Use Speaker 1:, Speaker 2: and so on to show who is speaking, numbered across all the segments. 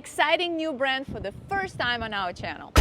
Speaker 1: exciting new brand for the first time on our channel.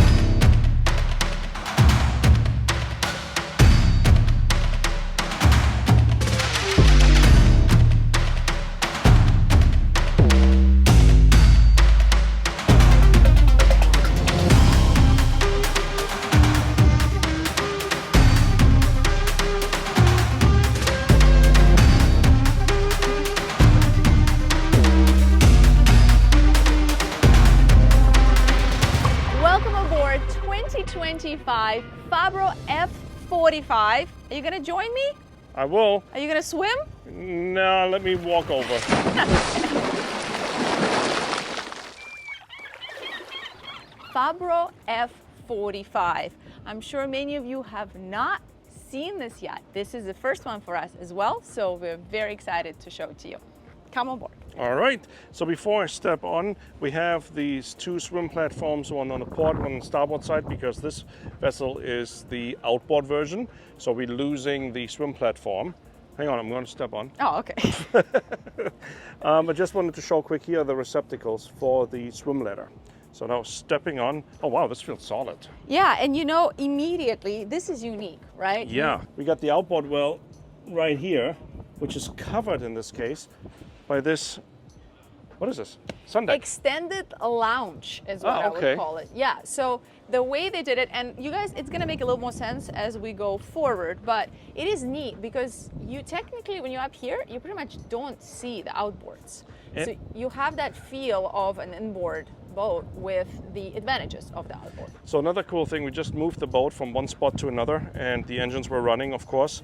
Speaker 1: Welcome aboard 2025 Fabro F45. Are you gonna join me?
Speaker 2: I will.
Speaker 1: Are you gonna swim?
Speaker 2: No, let me walk over.
Speaker 1: Fabro F45. I'm sure many of you have not seen this yet. This is the first one for us as well, so we're very excited to show it to you. Come on board.
Speaker 2: All right. So before I step on, we have these two swim platforms, one on the port, one on the starboard side, because this vessel is the outboard version. So we're losing the swim platform. Hang on, I'm going to step on.
Speaker 1: Oh, okay.
Speaker 2: I just wanted to show quick here the receptacles for the swim ladder. So now stepping on. Oh wow, this feels solid.
Speaker 1: Yeah, and you know, immediately, this is unique, right?
Speaker 2: Yeah, we got the outboard well right here, which is covered in this case by this, what is this? Sun deck.
Speaker 1: Extended lounge is what I
Speaker 2: okay.
Speaker 1: would call it. Yeah, so the way they did it, and you guys, it's gonna make a little more sense as we go forward, but it is neat because you technically, when you're up here, you pretty much don't see the outboards. So you have that feel of an inboard boat with the advantages of the outboard.
Speaker 2: So another cool thing, we just moved the boat from one spot to another, and the engines were running, of course,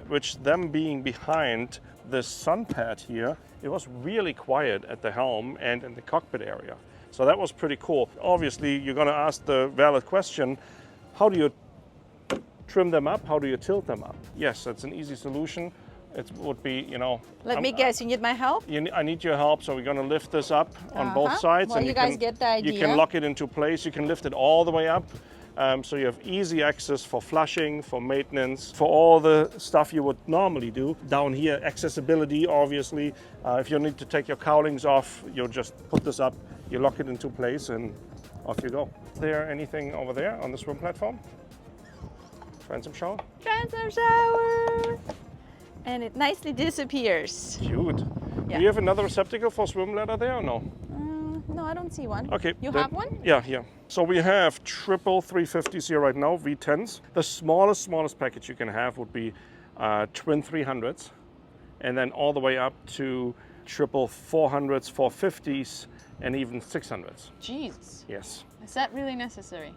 Speaker 2: which them being behind this sun pad here, it was really quiet at the helm and in the cockpit area. So that was pretty cool. Obviously, you're going to ask the valid question, how do you trim them up? How do you tilt them up? Yes, that's an easy solution. It would be, you know...
Speaker 1: Let me guess, you need my help?
Speaker 2: I need your help, so we're going to lift this up on both sides.
Speaker 1: Well,
Speaker 2: and
Speaker 1: you guys get the idea.
Speaker 2: You can lock it into place. You can lift it all the way up. So you have easy access for flushing, for maintenance, for all the stuff you would normally do. Down here, accessibility, obviously. If you need to take your cowlings off, you'll just put this up, you lock it into place, and off you go. Is there anything over there on the swim platform? Transom shower?
Speaker 1: Transom shower! And it nicely disappears.
Speaker 2: Cute.
Speaker 1: Yeah.
Speaker 2: Do you have another receptacle for swim ladder there or no?
Speaker 1: No, I don't see one.
Speaker 2: Okay.
Speaker 1: You
Speaker 2: then-
Speaker 1: have one?
Speaker 2: Yeah, here. So we have triple 350s here right now, V10s. The smallest package you can have would be twin 300s, and then all the way up to triple 400s, 450s, and even 600s.
Speaker 1: Jesus.
Speaker 2: Yes.
Speaker 1: Is that really necessary?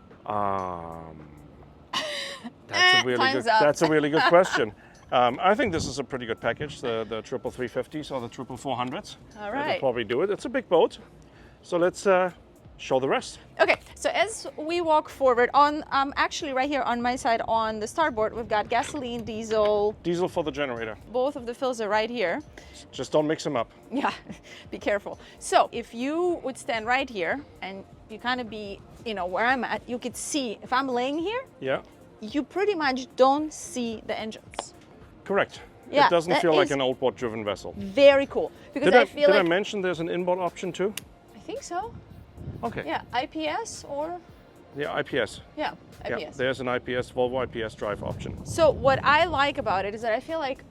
Speaker 2: That's a really good question. I think this is a pretty good package, the triple 350s or the triple 400s.
Speaker 1: All
Speaker 2: That'll
Speaker 1: right.
Speaker 2: probably do it. It's a big boat. So let's show the rest.
Speaker 1: Okay, so as we walk forward, on actually right here on my side on the starboard, we've got gasoline, diesel.
Speaker 2: Diesel for the generator.
Speaker 1: Both of the fills are right here.
Speaker 2: Just don't mix them up.
Speaker 1: Yeah, be careful. So if you would stand right here and you kind of be, you know, where I'm at, you could see, if I'm laying here,
Speaker 2: Yeah.
Speaker 1: you pretty much don't see the engines.
Speaker 2: Correct.
Speaker 1: Yeah,
Speaker 2: It doesn't
Speaker 1: that
Speaker 2: feel like
Speaker 1: is
Speaker 2: an outboard driven vessel.
Speaker 1: Very cool. Because
Speaker 2: Did
Speaker 1: I feel
Speaker 2: did
Speaker 1: like,
Speaker 2: I mention there's an inboard option too?
Speaker 1: I think so.
Speaker 2: Okay.
Speaker 1: Yeah, IPS or,
Speaker 2: Yeah, IPS.
Speaker 1: yeah, IPS.
Speaker 2: Yeah, there's an IPS, Volvo IPS drive option.
Speaker 1: So what I like about it is that I feel like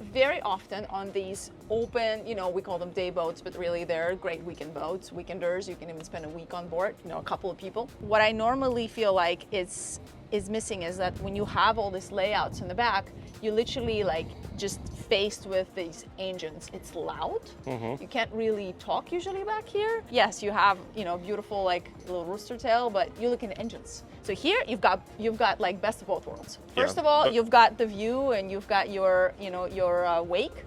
Speaker 1: very often on these open, you know, we call them day boats, but really they're great weekend boats, weekenders. You can even spend a week on board, you know, a couple of people. What I normally feel like is missing is that when you have all these layouts in the back, you literally like just faced with these engines. It's loud. You can't really talk usually back here. Yes, you have, you know, beautiful like little rooster tail, but you look at the engines. So here you've got like best of both worlds. First
Speaker 2: Yeah,
Speaker 1: of all,
Speaker 2: but-
Speaker 1: you've got the view and you've got your, you know, your wake,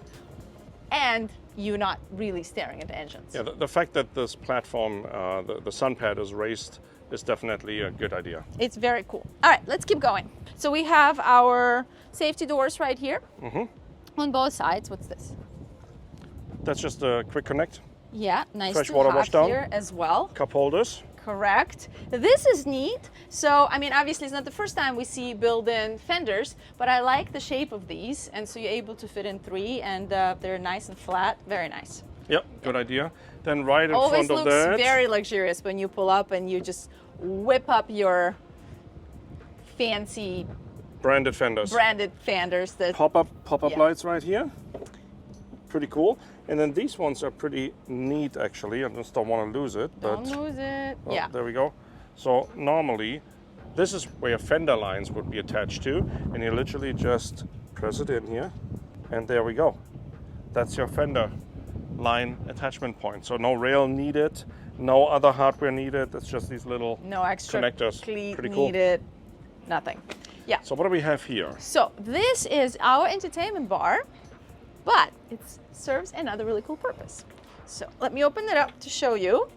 Speaker 1: and you're not really staring at the engines.
Speaker 2: Yeah, the fact that this platform, the sun pad is raised is definitely a good idea.
Speaker 1: It's very cool. All right, let's keep going. So we have our safety doors right here on both sides. What's this?
Speaker 2: That's just a quick connect.
Speaker 1: Yeah, nice
Speaker 2: Fresh
Speaker 1: to
Speaker 2: water
Speaker 1: have
Speaker 2: washdown.
Speaker 1: here as well.
Speaker 2: Cup holders.
Speaker 1: Correct. This is neat. So, I mean, obviously it's not the first time we see built-in fenders, but I like the shape of these. And so you're able to fit in 3 and they're nice and flat. Very nice.
Speaker 2: Yep, good idea. Then right in
Speaker 1: Always
Speaker 2: front of
Speaker 1: looks
Speaker 2: that.
Speaker 1: very luxurious when you pull up and you just whip up your fancy
Speaker 2: Branded fenders.
Speaker 1: branded fenders that
Speaker 2: Pop-up
Speaker 1: Yeah.
Speaker 2: lights right here. Pretty cool. And then these ones are pretty neat actually. I just don't want to lose it.
Speaker 1: don't
Speaker 2: But
Speaker 1: lose it.
Speaker 2: oh,
Speaker 1: Yeah.
Speaker 2: there we go. So normally this is where fender lines would be attached to, and you literally just press it in here, and there we go. That's your fender line attachment point. So no rail needed, no other hardware needed. It's just these little
Speaker 1: No extra
Speaker 2: connectors.
Speaker 1: cleat
Speaker 2: Pretty cool.
Speaker 1: needed. Nothing. Yeah.
Speaker 2: So what do we have here?
Speaker 1: So this is our entertainment bar, but it serves another really cool purpose. So let me open it up to show you.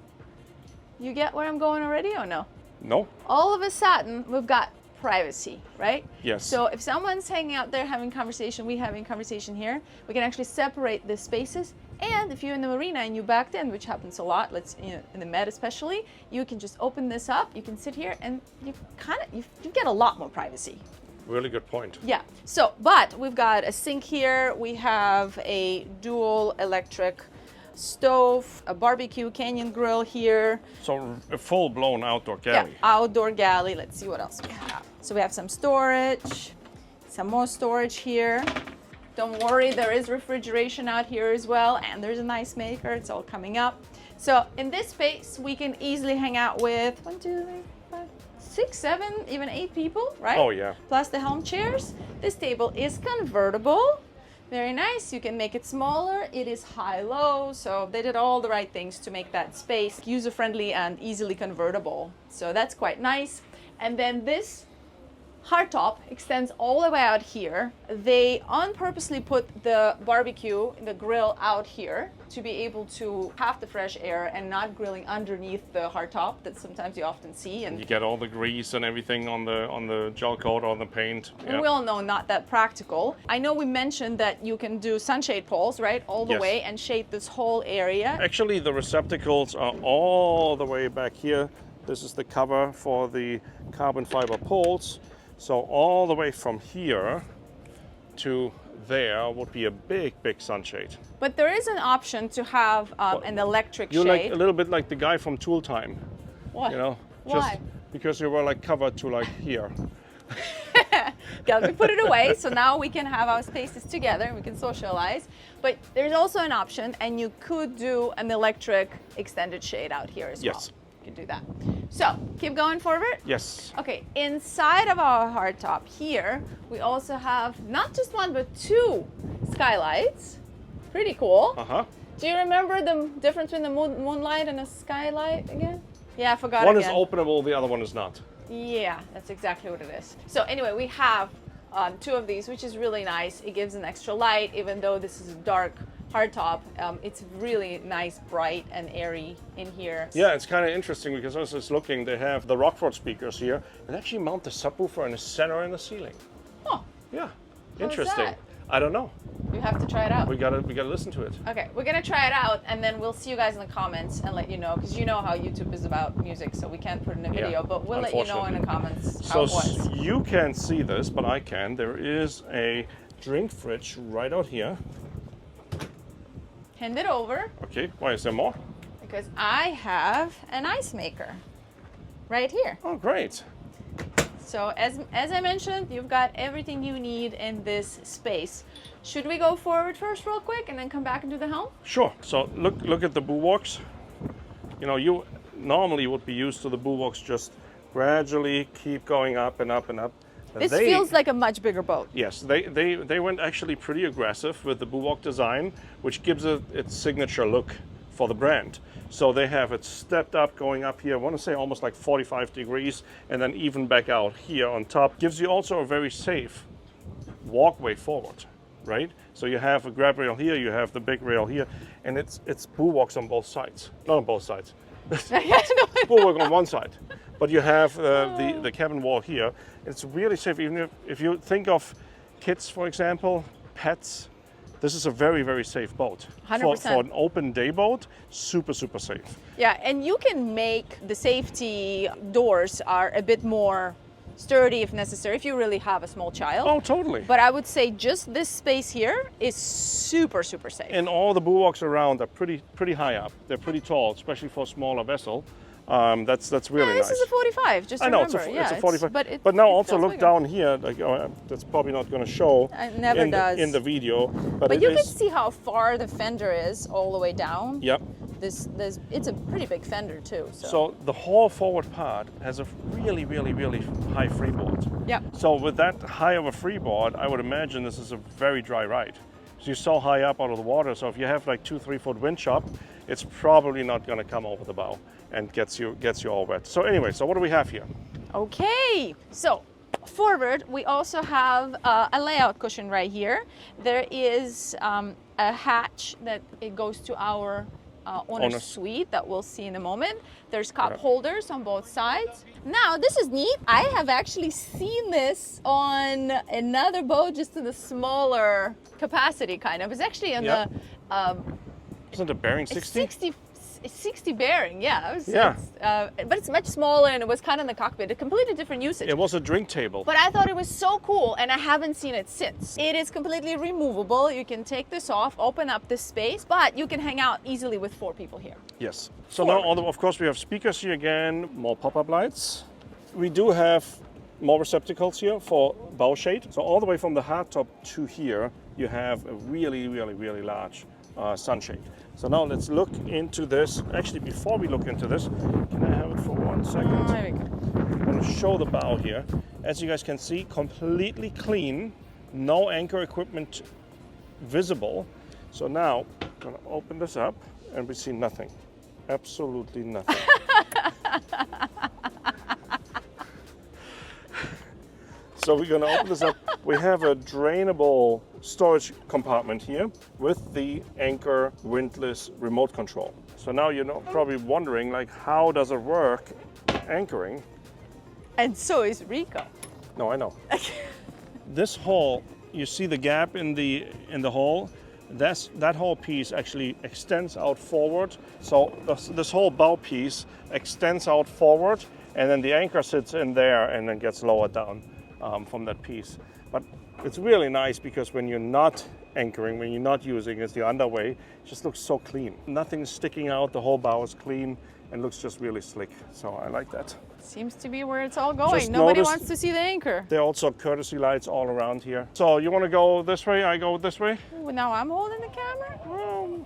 Speaker 1: You get where I'm going already or no?
Speaker 2: No?
Speaker 1: All of a sudden, we've got privacy, right?
Speaker 2: Yes.
Speaker 1: So if someone's hanging out there having conversation, we having conversation here, we can actually separate the spaces. And if you're in the marina and you backed in, which happens a lot, in the Med especially, you can just open this up. You can sit here and you get a lot more privacy.
Speaker 2: Really good point.
Speaker 1: Yeah. So, but we've got a sink here. We have a dual electric stove, a barbecue canyon grill here.
Speaker 2: So a full-blown outdoor
Speaker 1: Yeah,
Speaker 2: galley.
Speaker 1: outdoor galley. Let's see what else we have. So we have some storage, some more storage here. Don't worry, there is refrigeration out here as well, and there's an ice maker. It's all coming up. So in this space, we can easily hang out with 1, 2, 3, 5, 6, 7, even 8 people, right?
Speaker 2: Oh, yeah.
Speaker 1: Plus the helm chairs. This table is convertible. Very nice. You can make it smaller. It is high-low, so they did all the right things to make that space user-friendly and easily convertible. So that's quite nice. And then this hardtop extends all the way out here. They on purposely put the barbecue, the grill out here to be able to have the fresh air and not grilling underneath the hardtop that sometimes you often see. And
Speaker 2: You get all the grease and everything on the gel coat or on the paint. Yeah.
Speaker 1: we all know not that practical. I know we mentioned that you can do sunshade poles, right, all the
Speaker 2: Yes.
Speaker 1: way and shade this whole area.
Speaker 2: Actually, the receptacles are all the way back here. This is the cover for the carbon fiber poles. So all the way from here to there would be a big, big sunshade.
Speaker 1: But there is an option to have an electric
Speaker 2: You're
Speaker 1: shade.
Speaker 2: like a little bit like the guy from Tool Time,
Speaker 1: What?
Speaker 2: you know?
Speaker 1: Why?
Speaker 2: Because you were like covered to like here.
Speaker 1: Let me put it away so now we can have our spaces together and we can socialize. But there's also an option, and you could do an electric extended shade out here as well.
Speaker 2: Yes.
Speaker 1: You can do that. So keep going forward.
Speaker 2: Yes.
Speaker 1: Okay, inside of our hardtop here, we also have not just one but 2 skylights. Pretty cool.
Speaker 2: Uh-huh.
Speaker 1: Do you remember the difference between the moonlight and a skylight again? Yeah, I forgot
Speaker 2: One
Speaker 1: again.
Speaker 2: is openable, the other one is not.
Speaker 1: Yeah, that's exactly what it is. So anyway, we have 2 of these, which is really nice. It gives an extra light, even though this is a dark hardtop. It's really nice, bright, and airy in here.
Speaker 2: Yeah, it's kind of interesting because I was just looking, they have the Rockford speakers here and actually mount the subwoofer in the center in the ceiling.
Speaker 1: Oh,
Speaker 2: Yeah,
Speaker 1: How's
Speaker 2: interesting.
Speaker 1: that?
Speaker 2: I don't know.
Speaker 1: you have to try it out.
Speaker 2: We gotta listen to it.
Speaker 1: Okay, we're gonna try it out, and then we'll see you guys in the comments and let you know, because you know how YouTube is about music, so we can't put in a video,
Speaker 2: Yeah,
Speaker 1: but we'll let you know in the comments how it was.
Speaker 2: You can't see this, but I can. There is a drink fridge right out here.
Speaker 1: Hand it over,
Speaker 2: Okay, why is there more?
Speaker 1: because I have an ice maker right here.
Speaker 2: Oh, great.
Speaker 1: So as I mentioned, you've got everything you need in this space. Should we go forward first real quick and then come back into the helm?
Speaker 2: Sure. So look at the bulwarks. You know, you normally would be used to the bulwarks just gradually keep going up and up and up.
Speaker 1: This feels like a much bigger boat.
Speaker 2: Yes, they went actually pretty aggressive with the bulwark design, which gives it its signature look for the brand. So they have it stepped up, going up here, I want to say almost like 45 degrees, and then even back out here on top. Gives you also a very safe walkway forward, right? So you have a grab rail here, you have the big rail here, and it's bulwarks on both sides. Not on both sides. Bulwark on one side. But you have the cabin wall here. It's really safe. Even if you think of kids, for example, pets, this is a very, very safe boat.
Speaker 1: 100%.
Speaker 2: For an open day boat, super, super safe.
Speaker 1: Yeah, and you can make the safety doors are a bit more sturdy if necessary, if you really have a small child.
Speaker 2: Oh, totally.
Speaker 1: But I would say just this space here is super, super safe.
Speaker 2: And all the bulwarks around are pretty high up. They're pretty tall, especially for a smaller vessel. That's really
Speaker 1: this
Speaker 2: nice.
Speaker 1: is a 45, just
Speaker 2: I know,
Speaker 1: remember.
Speaker 2: it's a 45.
Speaker 1: But
Speaker 2: now
Speaker 1: it
Speaker 2: also
Speaker 1: feels
Speaker 2: look
Speaker 1: bigger.
Speaker 2: down here. Like, that's probably not going to show
Speaker 1: It never does.
Speaker 2: in the video.
Speaker 1: But you can see how far the fender is all the way down.
Speaker 2: Yep.
Speaker 1: It's a pretty big fender too.
Speaker 2: So the whole forward part has a really, really, really high freeboard.
Speaker 1: Yep.
Speaker 2: So with that high of a freeboard, I would imagine this is a very dry ride. So you're so high up out of the water. So if you have like 2-3 foot wind chop, it's probably not going to come over the bow and gets you all wet. So anyway, so what do we have here?
Speaker 1: Okay, so forward we also have a layout cushion right here. There is a hatch that it goes to our owner's suite that we'll see in a moment. There's cup holders on both sides. Now this is neat. I have actually seen this on another boat, just in the smaller capacity kind of. It's actually on the
Speaker 2: Isn't it bearing 60?
Speaker 1: 60 bearing, yeah.
Speaker 2: Yeah.
Speaker 1: But it's much smaller and it was kind of in the cockpit. A completely different usage.
Speaker 2: It was a drink table.
Speaker 1: But I thought it was so cool and I haven't seen it since. It is completely removable. You can take this off, open up this space, but you can hang out easily with 4 people here.
Speaker 2: Yes. So now, of course, we have speakers here again, more pop-up lights. We do have more receptacles here for bow shade. So all the way from the hardtop to here, you have a really, really, really large sunshade. So now let's look into this. Actually, before we look into this, can I have it for 1 second?
Speaker 1: There we go.
Speaker 2: I'm going to show the bow here. As you guys can see, completely clean, no anchor equipment visible. So now I'm going to open this up and we see nothing. Absolutely nothing. So we're going to open this up. We have a drainable storage compartment here with the Anchor windlass remote control. So now you're probably wondering, like, how does it work anchoring?
Speaker 1: And so is Rico.
Speaker 2: No, I know. This hole, you see the gap in the hole? That whole piece actually extends out forward. So this whole bow piece extends out forward, and then the anchor sits in there and then gets lowered down from that piece. But it's really nice because when you're not anchoring, when you're not using it as the underway, it just looks so clean. Nothing's sticking out, the whole bow is clean and looks just really slick. So I like that.
Speaker 1: Seems to be where it's all going.
Speaker 2: Just
Speaker 1: Nobody
Speaker 2: noticed-
Speaker 1: wants to see the anchor.
Speaker 2: There are also courtesy lights all around here. So you want to go this way, I go this way?
Speaker 1: Ooh, now I'm holding the camera.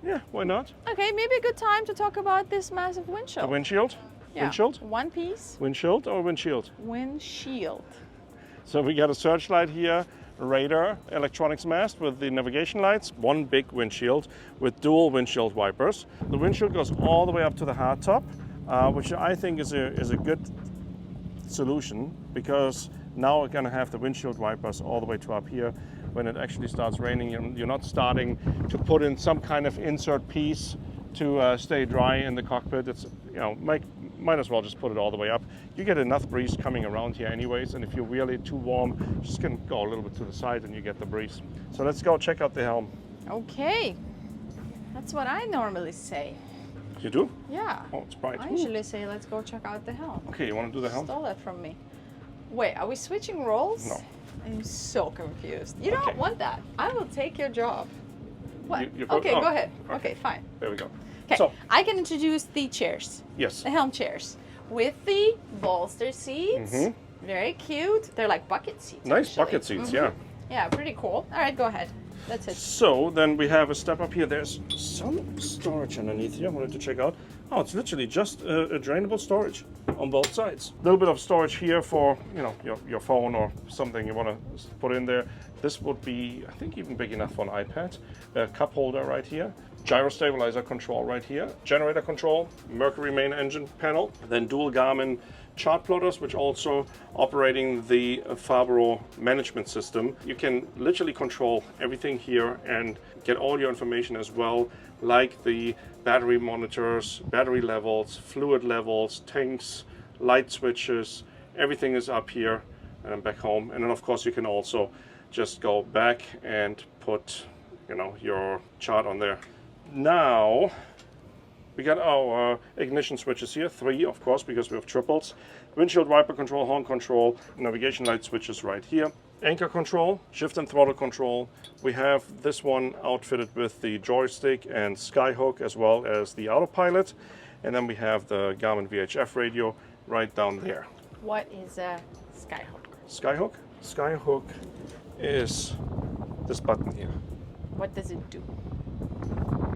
Speaker 2: Yeah, why not?
Speaker 1: Okay, maybe a good time to talk about this massive
Speaker 2: The
Speaker 1: windshield.
Speaker 2: windshield?
Speaker 1: Yeah.
Speaker 2: Windshield?
Speaker 1: One piece.
Speaker 2: Windshield or windshield?
Speaker 1: Windshield.
Speaker 2: So we got a searchlight here, radar, electronics mast with the navigation lights, one big windshield with dual windshield wipers. The windshield goes all the way up to the hardtop, which I think is a good solution because now we're going to have the windshield wipers all the way to up here. When it actually starts raining, you're not starting to put in some kind of insert piece to stay dry in the cockpit. It's, might as well just put it all the way up. You get enough breeze coming around here anyways, and if you're really too warm, just can go a little bit to the side and you get the breeze. So let's go check out the helm.
Speaker 1: Okay. That's what I normally say.
Speaker 2: You do?
Speaker 1: Yeah.
Speaker 2: Oh, it's bright.
Speaker 1: I usually say, let's go check out the helm.
Speaker 2: Okay, you want to do the helm?
Speaker 1: Stole that from me. Wait, are we switching roles?
Speaker 2: No.
Speaker 1: I'm so confused. You
Speaker 2: Okay.
Speaker 1: don't want that. I will take your job. What?
Speaker 2: You go-
Speaker 1: Okay,
Speaker 2: oh,
Speaker 1: go ahead.
Speaker 2: okay.
Speaker 1: Okay, fine.
Speaker 2: There we go.
Speaker 1: Okay,
Speaker 2: So,
Speaker 1: I can introduce the chairs,
Speaker 2: yes.
Speaker 1: the helm chairs, with the bolster seats. Very cute. They're like bucket seats.
Speaker 2: Nice
Speaker 1: actually.
Speaker 2: bucket seats, yeah.
Speaker 1: Yeah, pretty cool. All right, go ahead. That's it.
Speaker 2: So then we have a step up here. There's some storage underneath here I wanted to check out. Oh, it's literally just a drainable storage on both sides. A little bit of storage here for, your phone or something you want to put in there. This would be, I think, even big enough for an iPad. A cup holder right here. Gyro stabilizer control right here. Generator control, Mercury main engine panel. Then dual Garmin chart plotters, which also operating the Fabro management system. You can literally control everything here and get all your information as well, like the battery monitors, battery levels, fluid levels, tanks, light switches. Everything is up here and back home. And then of course you can also just go back and put, your chart on there. Now, We got our ignition switches here, 3 of course, because we have triples. Windshield wiper control, horn control, navigation light switches right here. Anchor control, shift and throttle control. We have this one outfitted with the joystick and skyhook as well as the autopilot. And then we have the Garmin VHF radio right down there.
Speaker 1: What is a skyhook?
Speaker 2: Skyhook? Skyhook is this button here.
Speaker 1: What does it do?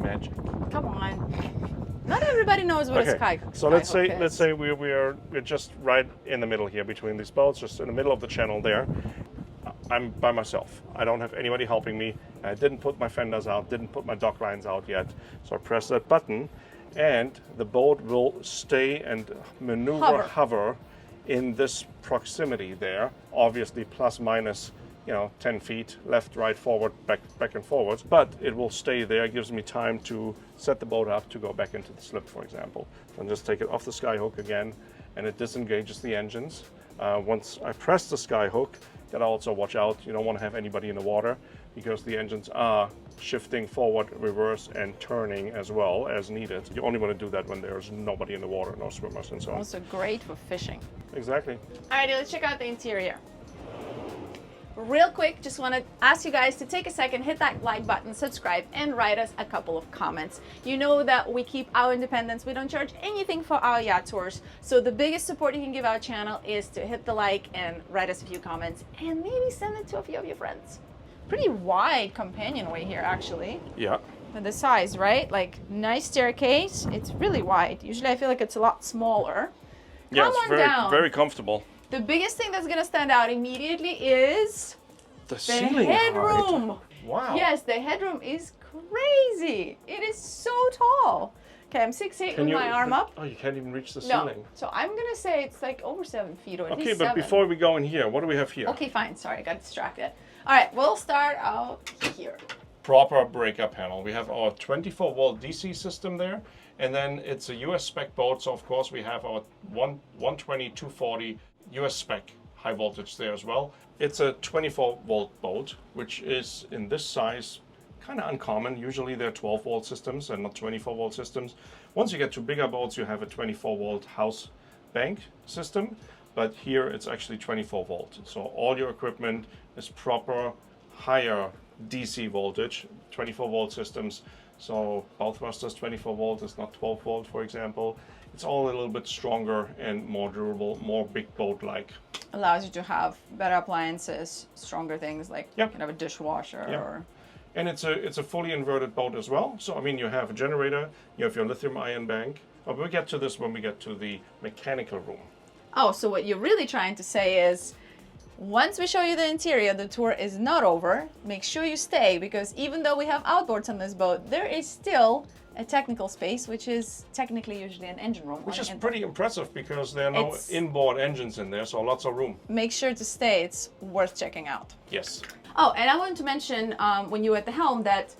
Speaker 2: Magic.
Speaker 1: Come on. Not everybody knows what a skyhook is.
Speaker 2: So let's say we're just right in the middle here between these boats, just in the middle of the channel there. I'm by myself. I don't have anybody helping me. I didn't put my fenders out, didn't put my dock lines out yet. So I press that button and the boat will stay and hover in this proximity there. Obviously plus minus 10 feet, left, right, forward, back and forward. But it will stay there. It gives me time to set the boat up to go back into the slip, for example. So just take it off the skyhook again and it disengages the engines. Once I press the skyhook, gotta also watch out. You don't want to have anybody in the water because the engines are shifting forward, reverse, and turning as well as needed. You only want to do that when there's nobody in the water, no swimmers and so on.
Speaker 1: Also great for fishing.
Speaker 2: Exactly.
Speaker 1: Alrighty, let's check out the interior. Real quick, just want to ask you guys to take a second, hit that like button, subscribe, and write us a couple of comments. You know that we keep our independence. We don't charge anything for our yacht tours. So the biggest support you can give our channel is to hit the like and write us a few comments and maybe send it to a few of your friends. Pretty wide companionway here, actually.
Speaker 2: Yeah.
Speaker 1: For the size, right? Like, nice staircase. It's really wide. Usually I feel like it's a lot smaller.
Speaker 2: Yeah,
Speaker 1: Come
Speaker 2: it's
Speaker 1: on down.
Speaker 2: very comfortable.
Speaker 1: The biggest thing that's gonna stand out immediately is
Speaker 2: the ceiling
Speaker 1: headroom.
Speaker 2: height. Wow.
Speaker 1: Yes, the headroom is crazy. It is so tall. Okay, I'm 6'8" with my arm up.
Speaker 2: Oh, you can't even reach the
Speaker 1: No,
Speaker 2: ceiling.
Speaker 1: so I'm gonna say it's like over 7 feet or at
Speaker 2: Okay,
Speaker 1: least
Speaker 2: but
Speaker 1: 7.
Speaker 2: before we go in here, what do we have here?
Speaker 1: Okay, fine. Sorry, I got distracted. All right, we'll start out here.
Speaker 2: Proper breaker panel. We have our 24-volt DC system there, and then it's a US spec boat, so of course we have our 120, 240 US spec high voltage there as well. It's a 24-volt boat, which is in this size kind of uncommon. Usually they're 12-volt systems and not 24-volt systems. Once you get to bigger boats, you have a 24-volt house bank system, but here it's actually 24-volt. So all your equipment is proper higher DC voltage, 24-volt systems. So bow thrusters 24-volt is not 12-volt, for example. It's all a little bit stronger and more durable, more big boat-like.
Speaker 1: Allows you to have better appliances, stronger things like you can have a dishwasher or...
Speaker 2: And it's a fully inverted boat as well. So I mean, you have a generator, you have your lithium-ion bank. But we'll get to this when we get to the mechanical room.
Speaker 1: Oh, so what you're really trying to say is, once we show you the interior, the tour is not over. Make sure you stay, because even though we have outboards on this boat, there is still a technical space, which is technically usually an engine room.
Speaker 2: Which is pretty impressive because there are no inboard engines in there, so lots of room.
Speaker 1: Make sure to stay. It's worth checking out.
Speaker 2: Yes.
Speaker 1: Oh, and I wanted to mention when you're at the helm that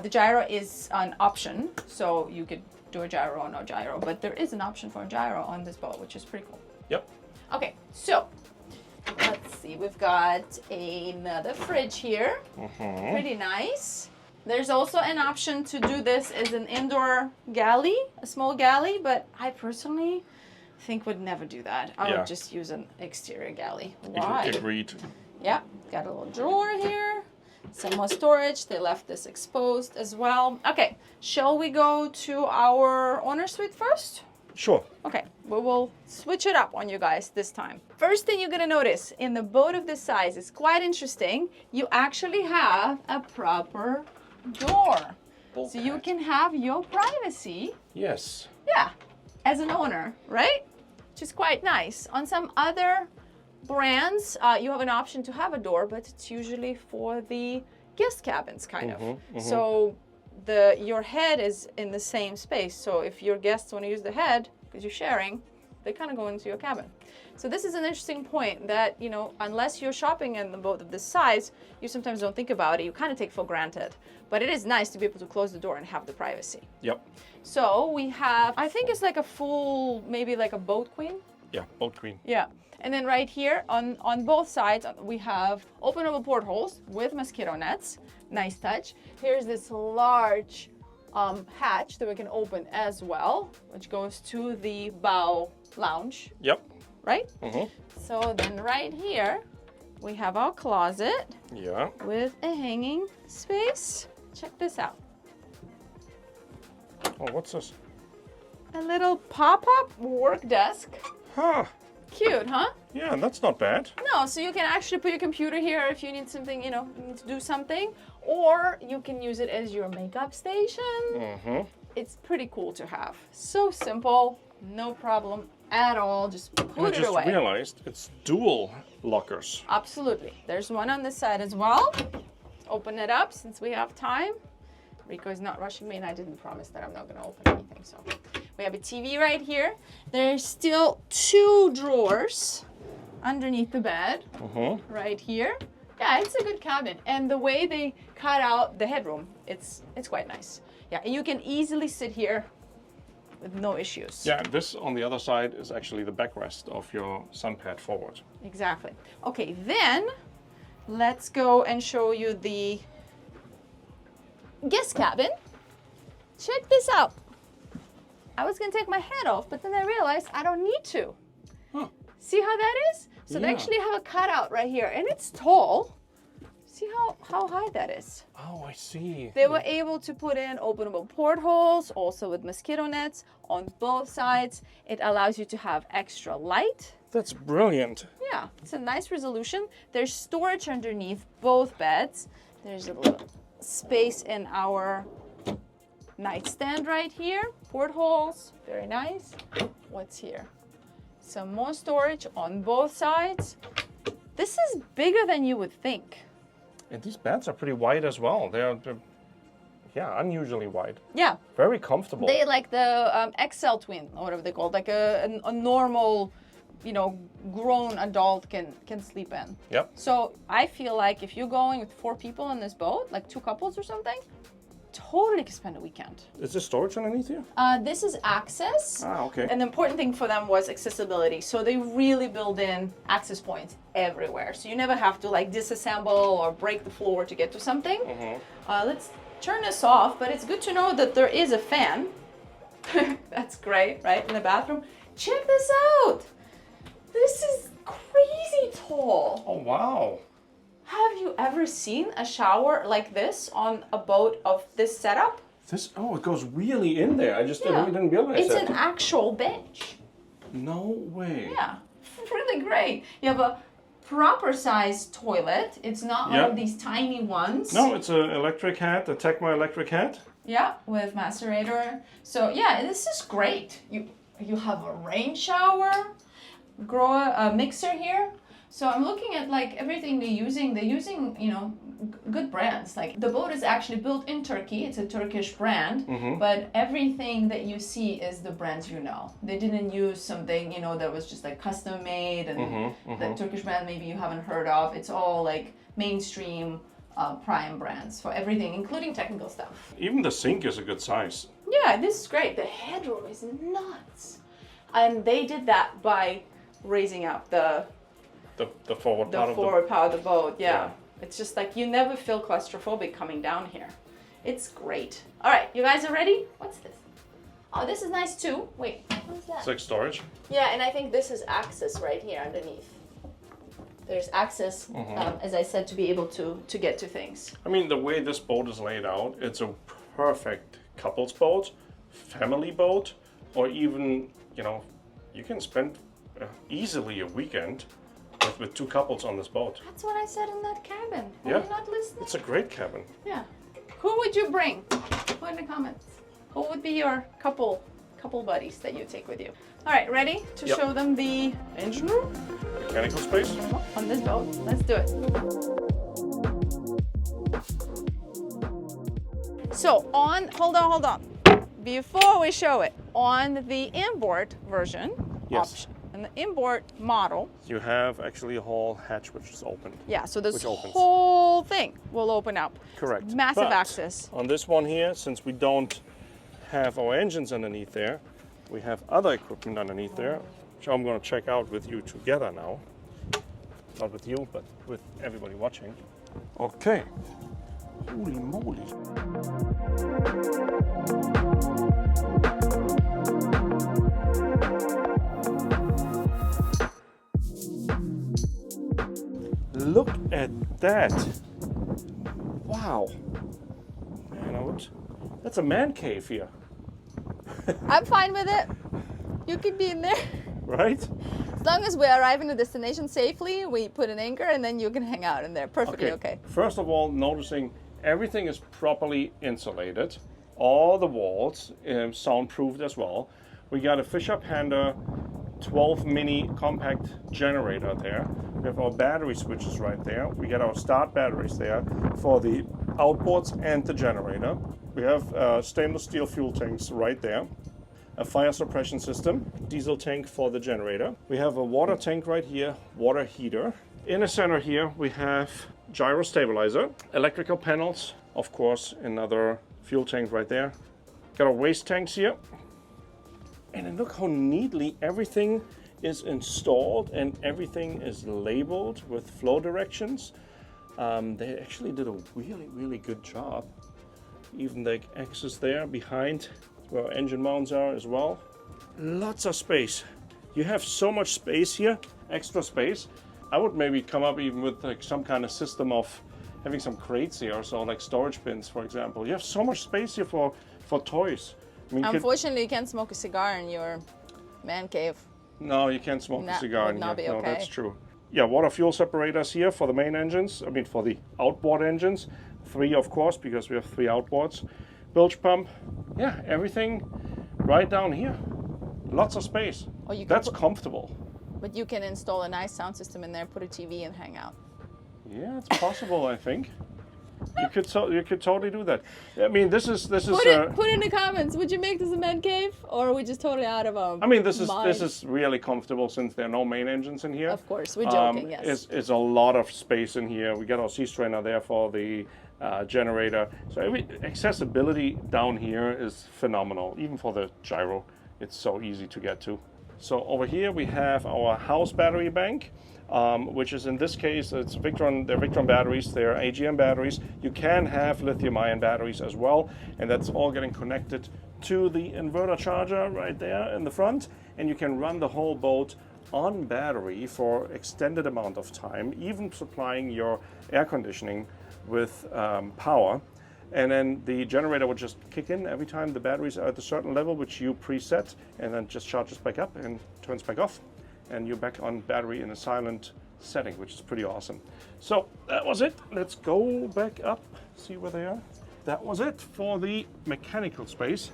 Speaker 1: the gyro is an option. So you could do a gyro or no gyro, but there is an option for a gyro on this boat, which is pretty cool.
Speaker 2: Yep.
Speaker 1: Okay, so let's see. We've got another fridge here. Pretty nice. There's also an option to do this as an indoor galley, a small galley, but I personally think would never do that. I would just use an exterior galley. Why?
Speaker 2: Agreed.
Speaker 1: Yeah, got a little drawer here, some more storage. They left this exposed as well. Okay, shall we go to our owner suite first?
Speaker 2: Sure.
Speaker 1: Okay, we will switch it up on you guys this time. First thing you're gonna notice in the boat of this size is quite interesting. You actually have a proper door. So you can have your privacy.
Speaker 2: Yes.
Speaker 1: Yeah, as an owner, right? Which is quite nice. On some other brands, you have an option to have a door, but it's usually for the guest cabins, kind of. So your head is in the same space. So if your guests want to use the head, because you're sharing, they kind of go into your cabin. So this is an interesting point that, you know, unless you're shopping in the boat of this size, you sometimes don't think about it. You kind of take for granted. But it is nice to be able to close the door and have the privacy.
Speaker 2: Yep.
Speaker 1: So we have, I think it's like a full, maybe like a boat queen.
Speaker 2: Yeah, boat queen.
Speaker 1: Yeah. And then right here on both sides, we have openable portholes with mosquito nets. Nice touch. Here's this large hatch that we can open as well, which goes to the bow lounge,
Speaker 2: Yep.
Speaker 1: right?
Speaker 2: Mm-hmm.
Speaker 1: So then right here, we have our closet
Speaker 2: Yeah.
Speaker 1: with a hanging space. Check this out.
Speaker 2: Oh, what's this?
Speaker 1: A little pop-up work desk.
Speaker 2: Huh.
Speaker 1: Cute, huh?
Speaker 2: Yeah, that's not bad.
Speaker 1: No, so you can actually put your computer here if you need something, you need to do something, or you can use it as your makeup station.
Speaker 2: Mm-hmm.
Speaker 1: It's pretty cool to have. So simple, no problem at all. Just
Speaker 2: I
Speaker 1: put it
Speaker 2: just
Speaker 1: away.
Speaker 2: realized it's dual lockers.
Speaker 1: Absolutely. There's one on this side as well. Let's open it up since we have time. Rico is not rushing me, and I didn't promise that I'm not going to open anything. So we have a TV right here. There's still 2 drawers underneath the bed
Speaker 2: Mm-hmm.
Speaker 1: right here. Yeah, it's a good cabin. And the way they cut out the headroom, it's quite nice. Yeah, and you can easily sit here with no issues.
Speaker 2: Yeah, this on the other side is actually the backrest of your sun pad forward.
Speaker 1: Exactly. Okay, then let's go and show you the guest cabin. Check this out. I was gonna take my hat off, but then I realized I don't need to.
Speaker 2: Huh.
Speaker 1: See how that is? So they
Speaker 2: Yeah.
Speaker 1: actually have a cutout right here, and it's tall. See how high that is?
Speaker 2: Oh, I see.
Speaker 1: They were able to put in openable portholes, also with mosquito nets on both sides. It allows you to have extra light.
Speaker 2: That's brilliant.
Speaker 1: Yeah, it's a nice resolution. There's storage underneath both beds. There's a little space in our nightstand right here. Portholes, very nice. What's here? Some more storage on both sides. This is bigger than you would think.
Speaker 2: And these beds are pretty wide as well. They're yeah, unusually wide.
Speaker 1: Yeah,
Speaker 2: Very comfortable.
Speaker 1: they like the XL twin, or whatever they call it, like a normal, grown adult can sleep in.
Speaker 2: Yep.
Speaker 1: So I feel like if you're going with 4 people on this boat, like 2 couples or something, totally can spend a weekend.
Speaker 2: Is there storage underneath here?
Speaker 1: This is access.
Speaker 2: Ah, okay.
Speaker 1: And the important thing for them was accessibility. So they really build in access points everywhere. So you never have to like disassemble or break the floor to get to something. Let's turn this off, but it's good to know that there is a fan. That's great, right? In the bathroom. Check this out. This is crazy tall.
Speaker 2: Oh, wow.
Speaker 1: Have you ever seen a shower like this on a boat of this setup?
Speaker 2: It goes really in there. I just
Speaker 1: Yeah.
Speaker 2: didn't realize
Speaker 1: It's
Speaker 2: that.
Speaker 1: an actual bench.
Speaker 2: No way.
Speaker 1: Yeah, really great. You have a proper sized toilet. It's not one
Speaker 2: Yeah.
Speaker 1: of these tiny ones.
Speaker 2: No, it's an electric hat, a Tecma electric hat.
Speaker 1: Yeah, with macerator. So yeah, this is great. You have a rain shower, grow a mixer here. So I'm looking at like everything they're using. They're using, good brands. Like the boat is actually built in Turkey. It's a Turkish brand, but everything that you see is the brands you know. They didn't use something, that was just like custom made and the Turkish brand maybe you haven't heard of. It's all like mainstream prime brands for everything, including technical stuff.
Speaker 2: Even the sink is a good size.
Speaker 1: Yeah, this is great. The headroom is nuts. And they did that by raising up the
Speaker 2: The forward part of
Speaker 1: forward part of the boat. Yeah.
Speaker 2: Yeah.
Speaker 1: It's just like you never feel claustrophobic coming down here. It's great. All right, you guys are ready? What's this? Oh, this is nice too. Wait, what is that?
Speaker 2: It's like storage.
Speaker 1: Yeah, and I think this is access right here underneath. There's access, as I said, to be able to get to things.
Speaker 2: I mean, the way this boat is laid out, it's a perfect couples boat, family boat, or even, you can spend easily a weekend with 2 couples on this boat.
Speaker 1: That's what I said in that cabin. Were
Speaker 2: Yeah.
Speaker 1: you not listening?
Speaker 2: It's a great cabin.
Speaker 1: Yeah. Who would you bring? Put in the comments. Who would be your couple buddies that you take with you? All right, ready to
Speaker 2: Yep.
Speaker 1: show them the engine room
Speaker 2: Mechanical space.
Speaker 1: on this boat? Let's do it. So hold on. Before we show it, on the inboard version,
Speaker 2: Yes.
Speaker 1: in the inboard model,
Speaker 2: You have actually a whole hatch which is open.
Speaker 1: yeah, so this
Speaker 2: Which opens.
Speaker 1: whole thing will open up.
Speaker 2: Correct.
Speaker 1: Massive
Speaker 2: But
Speaker 1: access.
Speaker 2: On this one here, since we don't have our engines underneath there, we have other equipment underneath there, which I'm going to check out with you together now. Not with you, but with everybody watching. Okay. Holy moly. Look at that. Wow. You know what? That's a man cave here,
Speaker 1: I'm fine with it. You can be in there.
Speaker 2: right?
Speaker 1: As long as we arrive in the destination safely, we put an anchor and then you can hang out in there. Perfectly okay.
Speaker 2: First of all, noticing everything is properly insulated. All the walls soundproofed as well. We got a Fisher Panda 12 mini compact generator there. We have our battery switches right there. We got our start batteries there for the outboards and the generator. We have stainless steel fuel tanks right there. A fire suppression system, diesel tank for the generator. We have a water tank right here, water heater. In the center here, we have gyro stabilizer, electrical panels, of course, another fuel tank right there. Got our waste tanks here. And then look how neatly everything is installed and everything is labeled with flow directions. They actually did a really, really good job. Even the axis there behind where our engine mounts are as well. Lots of space. You have so much space here, extra space. I would maybe come up even with like some kind of system of having some crates here, so like storage bins, for example. You have so much space here for toys. I mean,
Speaker 1: Unfortunately, you can't smoke a cigar in your man cave.
Speaker 2: no, you can't smoke a cigar in here.
Speaker 1: Would not be
Speaker 2: No,
Speaker 1: okay.
Speaker 2: that's true. Yeah, water fuel separators here for the main engines. I mean, for the outboard engines. 3, of course, because we have 3 outboards. Bilge pump. Yeah, everything right down here. Lots of space.
Speaker 1: Or you can
Speaker 2: That's
Speaker 1: put-
Speaker 2: comfortable.
Speaker 1: But you can install a nice sound system in there, put a TV and hang out.
Speaker 2: Yeah, it's possible, I think. You could totally do that. I mean, this is
Speaker 1: Put in the comments, would you make this a man cave? Or are we just totally out of
Speaker 2: I mean, this is really comfortable since there are no main engines in here.
Speaker 1: Of course, we're joking, yes.
Speaker 2: It's a lot of space in here. We got our sea strainer there for the generator. So accessibility down here is phenomenal. Even for the gyro, it's so easy to get to. So over here we have our house battery bank, which is in this case, they're Victron batteries, they're AGM batteries. You can have lithium-ion batteries as well, and that's all getting connected to the inverter charger right there in the front, and you can run the whole boat on battery for extended amount of time, even supplying your air conditioning with power. And then the generator would just kick in every time the batteries are at a certain level, which you preset, and then just charges back up and turns back off. And you're back on battery in a silent setting, which is pretty awesome. So that was it. Let's go back up, see where they are. That was it for the mechanical space.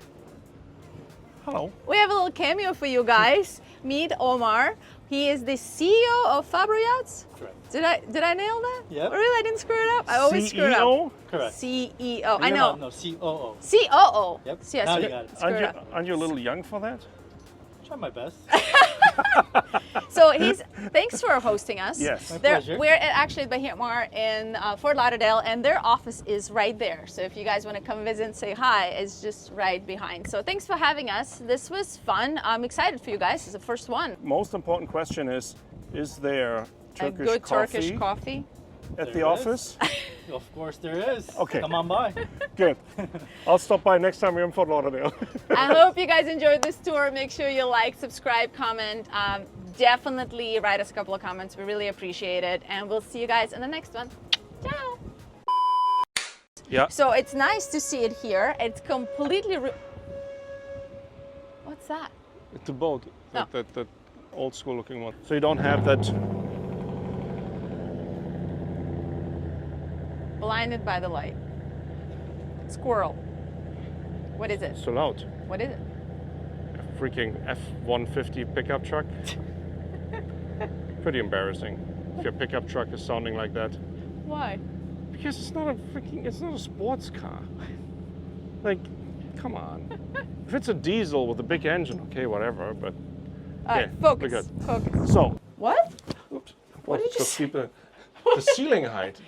Speaker 2: Hello.
Speaker 1: We have a little cameo for you guys. Meet Omar. He is the CEO of Fabro Yachts.
Speaker 3: Correct.
Speaker 1: Did I nail that?
Speaker 3: Yep.
Speaker 1: Really? I didn't screw it up? I always screw it up.
Speaker 2: CEO?
Speaker 3: Correct.
Speaker 1: CEO. I know.
Speaker 3: No, COO.
Speaker 1: COO.
Speaker 3: Yep.
Speaker 1: So yes,
Speaker 3: Now
Speaker 1: screw-
Speaker 3: you got it.
Speaker 1: screw it up.
Speaker 2: Aren't you a little young for that?
Speaker 3: Try my best.
Speaker 1: So thanks for hosting us.
Speaker 2: Yes.
Speaker 3: My pleasure.
Speaker 1: We're actually at Bahia Mar in Fort Lauderdale, and their office is right there. So if you guys want to come visit and say hi, it's just right behind. So thanks for having us. This was fun. I'm excited for you guys. It's the first one.
Speaker 2: Most important question is there Turkish
Speaker 1: a good
Speaker 2: coffee
Speaker 1: Turkish coffee.
Speaker 2: at the
Speaker 3: There is.
Speaker 2: office?
Speaker 3: Of course there is.
Speaker 2: Okay.
Speaker 3: Come on by.
Speaker 2: Good. I'll stop by next time we're in Fort Lauderdale.
Speaker 1: I hope you guys enjoyed this tour. Make sure you like, subscribe, comment. Definitely write us a couple of comments. We really appreciate it. And we'll see you guys in the next one. Ciao.
Speaker 2: Yeah.
Speaker 1: So it's nice to see it here. It's completely. What's that?
Speaker 2: It's a boat,
Speaker 1: Oh.
Speaker 2: that old school looking one. So you don't have that.
Speaker 1: Blinded by the light. Squirrel. What is it?
Speaker 2: So loud.
Speaker 1: What is it?
Speaker 2: A freaking F-150 pickup truck. Pretty embarrassing if your pickup truck is sounding like that.
Speaker 1: Why?
Speaker 2: Because it's not a sports car. Like, come on. If it's a diesel with a big engine, okay, whatever, but
Speaker 1: All right,
Speaker 2: yeah,
Speaker 1: focus.
Speaker 2: we're good.
Speaker 1: Focus.
Speaker 2: So,
Speaker 1: What?
Speaker 2: oops.
Speaker 1: What did you
Speaker 2: Just
Speaker 1: say?
Speaker 2: keep the ceiling height.